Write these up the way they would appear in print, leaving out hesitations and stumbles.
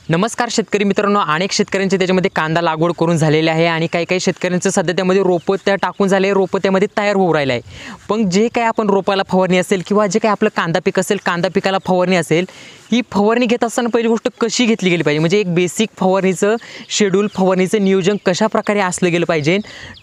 नमस्कार शेतकरी मित्रांनो, अनेक शेतकऱ्यांचे त्याच्यामध्ये कांदा लागवड करून झालेले आहे आणि काही शेतकऱ्यांचं सध्या त्यामध्ये रोपं त्या टाकून झाले, रोपं त्यामध्ये तयार होऊ राहिले आहे। पण जे काही आपण रोपाला फवारणी असेल किंवा जे काही आपलं कांदा पीक असेल, कांदा पिकाला फवारणी असेल, ही फवारणी घेत असताना पहिली गोष्ट कशी घेतली गेली पाहिजे, म्हणजे एक बेसिक फवारणीचं शेड्यूल, फवारणीचं नियोजन कशा प्रकारे असलं गेलं पाहिजे।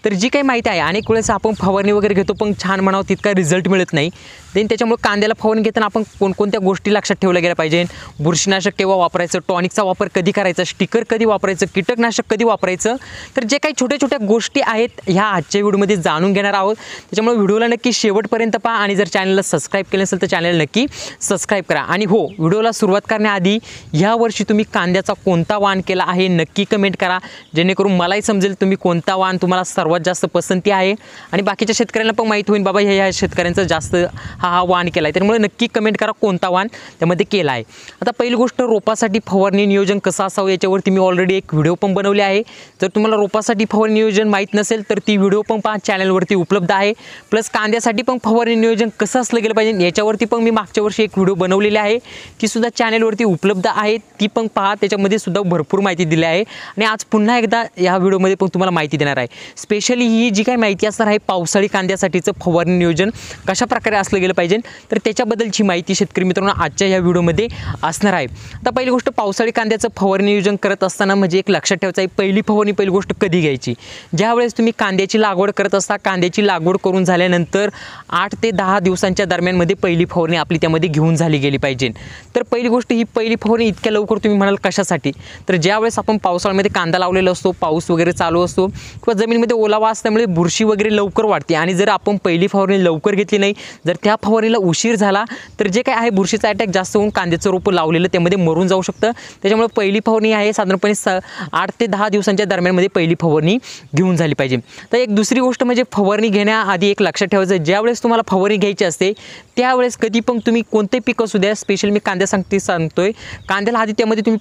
तर जी काही माहिती आहे, अनेक वेळेस आपण फवारणी वगैरे घेतो पण छान म्हणावं तितका रिझल्ट मिळत नाही। देन त्याच्यामुळे कांद्याला फवारणी घेताना आपण कोणकोणत्या गोष्टी लक्षात ठेवल्या गेल्या पाहिजे, बुरशीनाशक केव्हा वापरायचं, टॉनिकचा वापर कधी करायचा, स्टिकर कधी वापरायचं, कीटकनाशक कधी वापरायचं, तर जे काही छोट्या गोष्टी आहेत ह्या आजच्या व्हिडिओमध्ये जाणून घेणार आहोत। त्याच्यामुळे व्हिडिओला नक्की शेवटपर्यंत पहा आणि जर चॅनलला सबस्क्राइब केलं नसेल तर चॅनल नक्की सबस्क्राइब करा। आणि हो, व्हिडिओला सुरुवात करण्याआधी या वर्षी तुम्ही कांद्याचा कोणता वाण केला आहे नक्की कमेंट करा, जेणेकरून मलाही समजेल तुम्ही कोणता वाण तुम्हाला सर्वात जास्त पसंती आहे आणि बाकीच्या शेतकऱ्यांना पण माहीत होईल बाबा ह्या शेतकऱ्यांचा जास्त हा वाण केला आहे। त्यामुळे नक्की कमेंट करा कोणता वाण त्यामध्ये केला आहे। आता पहिली गोष्ट, रोपासाठी फवारणी नियोजन कसं असावं याच्यावरती मी ऑलरेडी एक व्हिडिओ पण बनवली आहे। जर तुम्हाला रोपासाठी फवारणी नियोजन माहीत नसेल तर ती व्हिडिओ पण पहा, चॅनलवरती उपलब्ध आहे। प्लस कांद्यासाठी पण फवारणी नियोजन कसं असलं गेलं पाहिजे याच्यावरती पण मी मागच्या वर्षी एक व्हिडिओ बनवलेली आहे, ती सुद्धा चॅनलवरती उपलब्ध आहे, ती पण पहा, त्याच्यामध्ये सुद्धा भरपूर माहिती दिली आहे। आणि आज पुन्हा एकदा या व्हिडिओमध्ये पण तुम्हाला माहिती देणार आहे। स्पेशली ही जी काही माहिती असणार आहे पावसाळी कांद्यासाठीचं फवारणी नियोजन कशा प्रकारे असलं गेलं पाहिजे, तर त्याच्याबद्दलची माहिती शेतकरी मित्रांनो आजच्या या व्हिडिओमध्ये असणार आहे। आता पहिली गोष्ट, पावसाळी कांद्याचं फवारणी नियोजन करत असताना म्हणजे एक लक्षात ठेवायचं आहे, पहिली फवारणी पहिली गोष्ट कधी घ्यायची, ज्यावेळेस तुम्ही कांद्याची लागवड करत असता, कांद्याची लागवड करून झाल्यानंतर 8 ते 10 दिवसांच्या दरम्यानमध्ये पहिली फवारणी आपली त्यामध्ये घेऊन झाली गेली पाहिजे। तर पहिली गोष्ट, ही पहिली फवारणी इतक्या लवकर तुम्ही म्हणाल कशासाठी, तर ज्यावेळेस आपण पावसाळ्यामध्ये कांदा लावलेला असतो, पाऊस वगैरे चालू असतो किंवा जमिनीमध्ये ओलावा असल्यामुळे बुरशी वगैरे लवकर वाढते आणि जर आपण पहिली फवारणी लवकर घेतली नाही, जर त्या फवारणीला उशीर झाला तर जे काय आहे बुरशीचा अटॅक जास्त होऊन कांद्याचं रोपं लावलेलं त्यामध्ये मरून जाऊ शकतं। त्याच्यामुळे पहिली फवारणी आहे साधारणपणे 8 ते 10 दिवसांच्या दरम्यानमध्ये पहिली फवारणी घेऊन झाली पाहिजे। तर एक दुसरी गोष्ट म्हणजे फवारणी घेण्याआधी एक लक्षात ठेवायचं, ज्यावेळेस तुम्हाला फवारणी घ्यायची असते त्यावेळेस कधी पण तुम्ही कोणते पीक असू द्या, स्पेशल मी सांगतोय कांद्याला आधी त्यामध्ये तुम्ही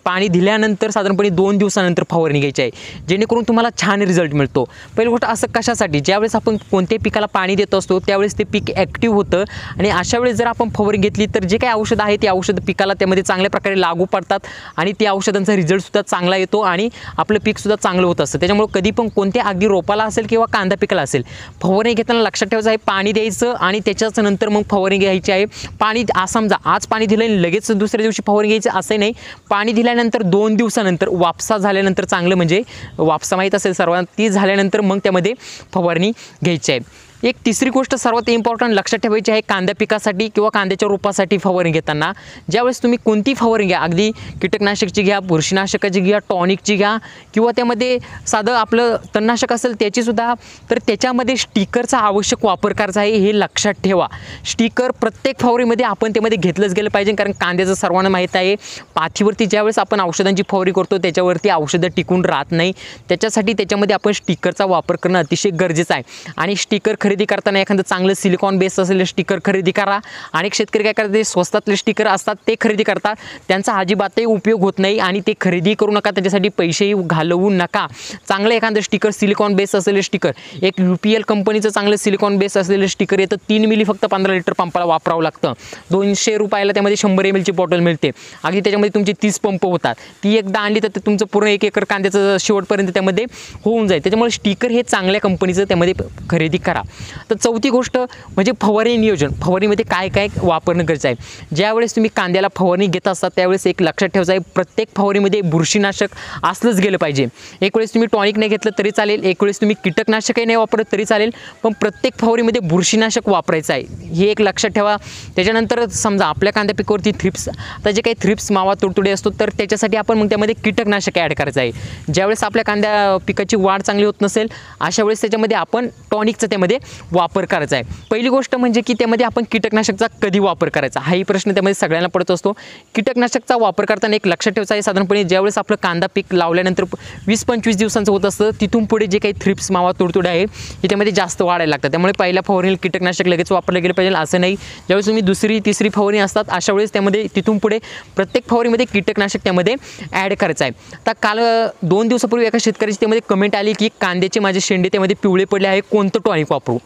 पाणी दिल्यानंतर साधारणपणे 2 दिवसानंतर फवारणी घ्यायची आहे, जेणेकरून तुम्हाला छान रिझल्ट मिळतो। पहिली गोष्ट असं कशासाठी, ज्यावेळेस आपण कोणत्याही पिकाला पाणी देत असतो त्यावेळेस ते पीक ॲक्टिव्ह होतं आणि अशा वेळेस जर आपण फवारणी घेतली तर जे काही औषध आहे ते औषध पिकाला त्यामध्ये चांगल्या प्रकारे लागू पडतात आणि त्या औषधांचा रिझल्टसुद्धा चांगला येतो आणि आपलं पीकसुद्धा चांगलं होत असतं। त्याच्यामुळे कधी पण कोणत्या अगदी रोपाला असेल किंवा कांदा पिकाला असेल फवारणी घेताना लक्षात ठेवायचं आहे, पाणी द्यायचं आणि त्याच्याच नंतर मग फवारणी घ्यायची आहे। पाणी समजा आज पाणी दिलं लगेच दुसऱ्या दिवशी फवारणी घ्यायचं असं नाही, पाणी दिल्यानंतर 2 दिवसानंतर वापसा झाल्यानंतर चांगलं, म्हणजे वापसा माहीत असेल सर्वांना, ती झाल्यानंतर मग त्यामध्ये फवारणी घ्यायची आहे। एक तिसरी गोष्ट सर्वात इम्पॉर्टंट लक्षात ठेवायची आहे, कांदा पिकासाठी किंवा कांद्याच्या रोपासाठी फवारणी घेताना ज्यावेळेस तुम्ही कोणती फवारणी घ्या, अगदी कीटकनाशकची घ्या, बुरशीनाशकाची घ्या, टॉनिकची घ्या किंवा त्यामध्ये साधं आपलं तणनाशक असेल त्याचीसुद्धा, तर त्याच्यामध्ये स्टिकरचा आवश्यक वापर करायचा आहे, हे लक्षात ठेवा। स्टिकर प्रत्येक फवारणीमध्ये आपण त्यामध्ये घेतलंच गेलं पाहिजे, कारण कांद्याचं सर्वांना माहीत आहे पाथीवरती ज्यावेळेस आपण औषधांची फवारणी करतो त्याच्यावरती औषधं टिकून राहत नाही, त्याच्यासाठी त्याच्यामध्ये आपण स्टिकरचा वापर करणं अतिशय गरजेचं आहे। आणि स्टिकर खरेदी करताना एखादं चांगलं सिलिकॉन बेस असलेलं स्टिकर खरेदी करा। अनेक शेतकरी काय करतात, स्वस्तातले स्टिकर असतात ते खरेदी करतात, त्यांचा अजिबातही उपयोग होत नाही आणि ते खरेदी करू नका, त्याच्यासाठी पैसेही घालवू नका। चांगलं एखादं स्टिकर, सिलिकॉन बेस असलेलं स्टिकर, एक UPL कंपनीचं चांगलं सिलिकॉन बेस असलेलं स्टिकर येतं, 3 मिली फक्त 15 लिटर पंपाला वापरावं लागतं, 200 रुपयाला त्यामध्ये 100 ml ची बॉटल मिळते, अगदी त्याच्यामध्ये तुमचे 30 पंप होतात, ती एकदा आणली तर तुमचं पूर्ण 1 एकर कांद्याचं शेवटपर्यंत त्यामध्ये होऊन जाईल। त्याच्यामुळे स्टिकर हे चांगल्या कंपनीचं त्यामध्ये खरेदी करा। तर चौथी गोष्ट म्हणजे फवारणी नियोजन, फवारणीमध्ये काय काय वापरणं गरजेचं आहे। ज्यावेळेस तुम्ही कांद्याला फवारणी घेत असता त्यावेळेस एक लक्षात ठेवायचं आहे, प्रत्येक फवारणीमध्ये बुरशीनाशक असलंच गेलं पाहिजे। एक वेळेस तुम्ही टॉनिक नाही घेतलं तरी चालेल, एक वेळेस तुम्ही कीटकनाशकही नाही वापरत तरी चालेल, पण प्रत्येक फवारणीमध्ये बुरशीनाशक वापरायचं आहे, हे एक लक्षात ठेवा। त्याच्यानंतर समजा आपल्या कांद्या पिकावरती थ्रिप्स, आता जे काही थ्रिप्स मावा तुडतुडे असतो तर त्याच्यासाठी आपण मग त्यामध्ये कीटकनाशक ॲड करायचं आहे। ज्यावेळेस आपल्या कांद्या पिकाची वाढ चांगली होत नसेल अशा वेळेस त्याच्यामध्ये आपण टॉनिकचं त्यामध्ये वापर करायचा आहे। पहिली गोष्ट म्हणजे की त्यामध्ये आपण कीटकनाशकचा कधी वापर करायचा हाही प्रश्न त्यामध्ये सगळ्यांना पडत असतो। कीटकनाशकचा वापर करताना एक लक्षात ठेवायचं आहे, साधारणपणे ज्यावेळेस आपलं कांदा पीक लावल्यानंतर 20-25 दिवसांचं होत असतं, तिथून पुढे जे काही थ्रिप्स मावा तुडतुडे आहे हे त्यामध्ये जास्त वाढायला लागतात, त्यामुळे पहिल्या फवारणीला कीटकनाशक लगेच वापरलं गेलं पाहिजे असं नाही। ज्यावेळेस तुम्ही दुसरी तिसरी फवारणी असतात अशा वेळेस त्यामध्ये तिथून पुढे प्रत्येक फवारणीमध्ये कीटकनाशक त्यामध्ये ॲड करायचं आहे। आता काल 2 दिवसापूर्वी एका शेतकऱ्याची त्यामध्ये कमेंट आली की कांद्याचे माझे शेंडे त्यामध्ये पिवळे पडले आहे, कोणतं टॉनिक वापरू।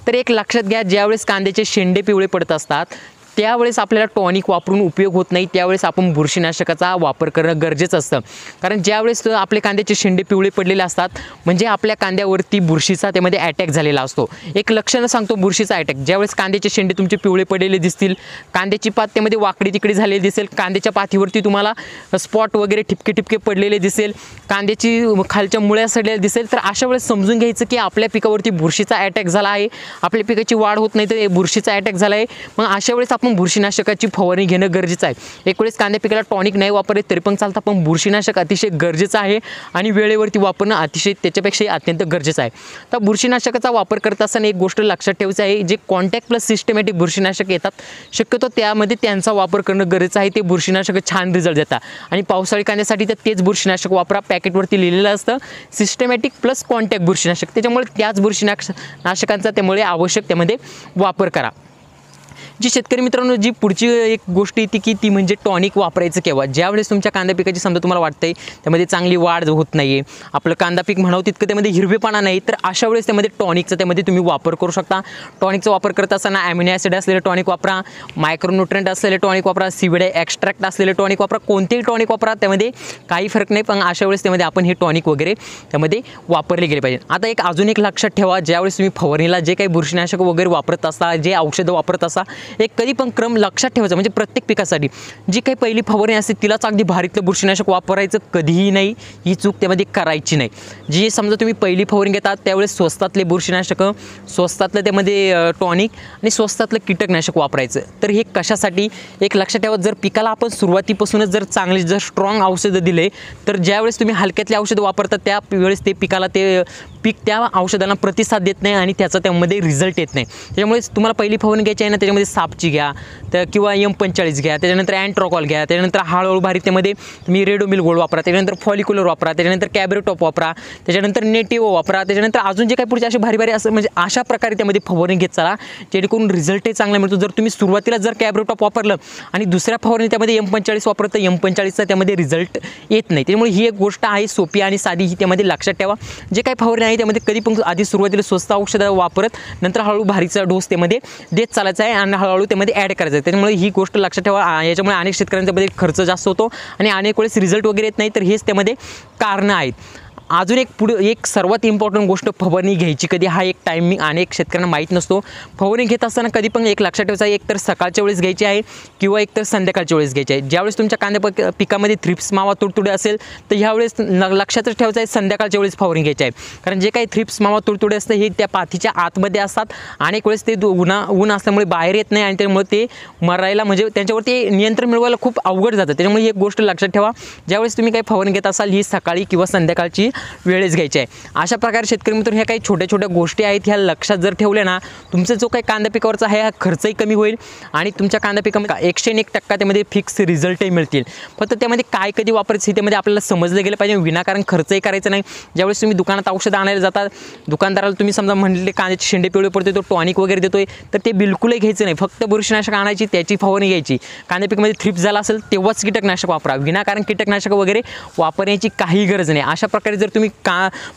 तर एक लक्षात घ्या, ज्यावेळेस कांद्याचे शेंडे पिवळे पडत असतात त्यावेळेस आपल्याला टॉनिक वापरून उपयोग होत नाही, त्यावेळेस आपण बुरशीनाशकाचा वापर करणं गरजेचं असतं. कारण ज्यावेळेस आपले कांद्याचे शेंडे पिवळे पडलेले असतात म्हणजे आपल्या कांद्यावरती बुरशीचा त्यामध्ये अटॅक झालेला असतो. एक लक्षण सांगतो बुरशीचा अटॅक, ज्यावेळेस कांद्याचे शेंडे तुमचे पिवळे पडलेले दिसतील, कांद्याची पात त्यामध्ये वाकडी तिकडी झालेली दिसेल, कांद्याच्या पातीवरती तुम्हाला स्पॉट वगैरे ठिपके ठिपके पडलेले दिसेल, कांद्याची खालच्या मुळ्या सडलेल्या दिसेल, तर अशा वेळेस समजून घ्यायचं की आपल्या पिकावरती बुरशीचा अटॅक झाला आहे, आपल्या पिकाची वाढ होत नाही तर बुरशीचा अटॅक झाला आहे. मग अशा वेळेस आपण बुरशीनाशकाची फवारणी घेणं गरजेचं आहे. एक वेळेस कांद्या पिकाला टॉनिक नाही वापरले तरी पण चालतं, पण बुरशीनाशक अतिशय गरजेचं आहे आणि वेळेवरती वापरणं अतिशय त्याच्यापेक्षाही अत्यंत गरजेचं आहे. तर बुरशीनाशकाचा वापर करत असताना एक गोष्ट लक्षात ठेवायची आहे, जे कॉन्टॅक्ट प्लस सिस्टमॅटिक बुरशीनाशक येतात शक्यतो त्यामध्ये त्यांचा वापर करणं गरजेचं आहे. ते बुरशीनाशक छान रिझल्ट देतात आणि पावसाळी कांद्यासाठी तर तेच बुरशीनाशक वापरा. पॅकेटवरती लिहिलेलं असतं सिस्टमॅटिक प्लस कॉन्टॅक्ट बुरशीनाशक, त्याच्यामुळे त्याच बुरशीनाशकांचा त्यामुळे आवश्यक त्यामध्ये वापर करा. जी शेतकरी मित्रांनो, जी पुढची एक गोष्ट येते की ती म्हणजे टॉनिक वापरायचं केव्हा. ज्यावेळेस तुमच्या कांदा पिकाची समजा तुम्हाला वाटतंय त्यामध्ये चांगली वाढ होत नाही आहे, आपलं कांदा पीक म्हणावं तितकं त्यामध्ये हिरवेपणा नाही, तर अशा वेळेस त्यामध्ये टॉनिकचा त्यामध्ये तुम्ही वापर करू शकता. टॉनिकचा वापर करत असताना ॲमिनो ॲसिड असलेले टॉनिक वापरा, मायक्रोन्यूट्रंट असलेले टॉनिक वापरा, सीव्हीड एक्स्ट्रॅक्ट असलेले टॉनिक वापरा, कोणतेही टॉनिक वापरा, त्यामध्ये काही फरक नाही. पण अशा वेळेस त्यामध्ये आपण हे टॉनिक वगैरे त्यामध्ये वापरले गेले पाहिजे. आता एक अजून एक लक्षात ठेवा, ज्यावेळेस तुम्ही फवारणीला जे काही बुरशीनाशक वगैरे वापरत असता, जे औषधं वापरत असता, एक कधी पण क्रम लक्षात ठेवायचा. म्हणजे प्रत्येक पिकासाठी जी काही पहिली फवारणी असते तिलाच अगदी भारीतलं बुरशीनाशक वापरायचं कधीही नाही, ही चूक त्यामध्ये करायची नाही. जी समजा तुम्ही पहिली फवारणी घेतात त्यावेळेस स्वस्तातले बुरशीनाशकं, स्वस्तातलं त्यामध्ये टॉनिक आणि स्वस्तातलं कीटकनाशक वापरायचं. तर हे कशासाठी एक लक्षात ठेवा, जर पिकाला आपण सुरुवातीपासूनच जर चांगले जर स्ट्रॉंग औषधं दिले तर ज्यावेळेस तुम्ही हलक्यातले औषधं वापरतात त्यावेळेस ते पिकाला ते पीक त्या औषधांना प्रतिसाद देत नाही आणि त्याचा त्यामध्ये रिझल्ट येत नाही. त्याच्यामुळे तुम्हाला पहिली फवारणी घ्यायची आहे ना, त्याच्यामध्ये सापची घ्या, तर किंवा M45 घ्या, त्याच्यानंतर अँट्रोकॉल घ्या, त्याच्यानंतर हळूहळू भारी त्यामध्ये तुम्ही रेडोमिल गोल्ड वापरा, त्याच्यानंतर फॉलिक्युलर वापरा, त्याच्यानंतर कॅब्रेटॉप वापरा, त्याच्यानंतर नेटिव्हो वापरा, त्याच्यानंतर अजून जे काही पुढचे असे भारी भारी असं म्हणजे अशा प्रकारे त्यामध्ये फवारणी घेत चला, जेणेकरून रिझल्टही चांगला मिळतो. जर तुम्ही सुरुवातीला जर कॅब्रेटॉप वापरलं आणि दुसऱ्या फवारणी त्यामध्ये M45 वापरलं तर M45चा त्यामध्ये रिझल्ट येत नाही. त्यामुळे ही एक गोष्ट आहे सोपी आणि साधी, ही त्यामध्ये लक्षात ठेवा. जे काही फवारणी आहे त्यामध्ये कधी पण आधी सुरुवातीला स्वस्त औषधं वापरत नंतर हळूहळू भारीचा डोस त्यामध्ये देत चालायचा आहे आणि हळूहळू त्यामध्ये ॲड करायचं आहे. त्यामुळे ही गोष्ट लक्षात ठेवा. याच्यामुळे अनेक शेतकऱ्यांच्यामध्ये खर्च जास्त होतो आणि अनेक वेळेस रिझल्ट वगैरे येत नाही, तर हेच त्यामध्ये कारणं आहेत. अजून एक सर्वात इम्पॉर्टंट गोष्ट, फवारणी घ्यायची कधी हा एक टायमिंग अनेक शेतकऱ्यांना माहीत नसतो. फवारणी घेत असताना कधी पण एक लक्षात ठेवायचं आहे, एक तर सकाळच्या वेळेस घ्यायची आहे किंवा एक तर संध्याकाळच्या वेळेस घ्यायची आहे. ज्यावेळेस तुमच्या कांद्या पिकामध्ये थ्रिप्स मावा तुडतुडे असेल तर ह्यावेळेस लक्षातच ठेवायचं आहे संध्याकाळच्या वेळेस फवारणी घ्यायची आहे. कारण जे काही थ्रिप्स मावा तुडतुडे असतं हे त्या पाथीच्या आतमध्ये असतात, अनेक वेळेस ते ऊन असल्यामुळे बाहेर येत नाही आणि त्यामुळे ते मरायला म्हणजे त्यांच्यावरती नियंत्रण मिळवायला खूप अवघड जातं. त्याच्यामुळे ही एक गोष्ट लक्षात ठेवा, ज्यावेळेस तुम्ही काही फवारणी घेत असाल ही सकाळी किंवा संध्याकाळची वेळेस घ्यायची आहे. अशा प्रकारे शेतकरी मित्र ह्या काही छोट्या छोट्या गोष्टी आहेत, ह्या लक्षात जर ठेवल्या ना, तुमचा जो काही कांदा पिकावरचा आहे हा खर्चही कमी होईल आणि तुमच्या कांदा पिकामध्ये 101% त्यामध्ये फिक्स रिझल्टही मिळतील. फक्त त्यामध्ये काय कधी वापरायचं त्यामध्ये आपल्याला समजलं गेलं पाहिजे, विनाकारण खर्चही करायचं नाही. ज्यावेळेस तुम्ही दुकानात औषधं आणायला जातात, दुकानदाराला तुम्ही समजा म्हणले कांद्याचे शेंडे पिवळे पडते, तो टॉनिक वगैरे देतोय, तर ते बिलकुलही घ्यायचं नाही. फक्त बुरशीनाशक आणायची, त्याची फवारणी घ्यायची. कांदा पिकामध्ये थ्रिप्स झाला असेल तेव्हाच कीटकनाशक वापरा, विनाकारण कीटकनाशक वगैरे वापरण्याची काही गरज नाही. अशा प्रकारे जर तुम्ही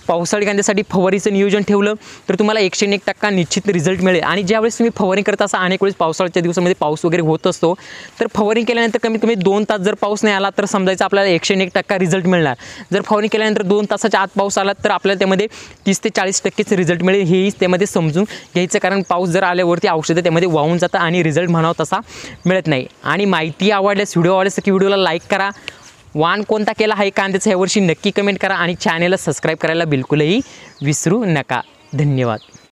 पावसाळी कांद्यासाठी फवारणीचं नियोजन ठेवलं तर तुम्हाला 101% निश्चित रिझल्ट मिळेल. आणि ज्यावेळेस तुम्ही फवारणी करत असा, अनेक वेळेस पावसाळ्याच्या दिवसामध्ये पाऊस वगैरे होत असतो, तर फवारणी केल्यानंतर कमीत कमी 2 तास जर पाऊस नाही आला तर समजायचं आपल्याला 101% रिझल्ट मिळणार. जर फवारणी केल्यानंतर 2 तासाच्या आत पाऊस आला तर आपल्याला त्यामध्ये 30 ते 40% रिझल्ट मिळेल. हेही त्यामध्ये समजून घ्यायचं, कारण पाऊस जर आल्यावरती औषधं त्यामध्ये वाहून जातं आणि रिझल्ट म्हणावं तसा मिळत नाही. आणि माहिती आवडल्यास, व्हिडिओ आवडल्यास की व्हिडिओला लाईक करा. वाण कोणता केला आहे कांद्याचा यावर्षी नक्की कमेंट करा आणि चॅनेलला सबस्क्राईब करायला बिलकुलही विसरू नका. धन्यवाद.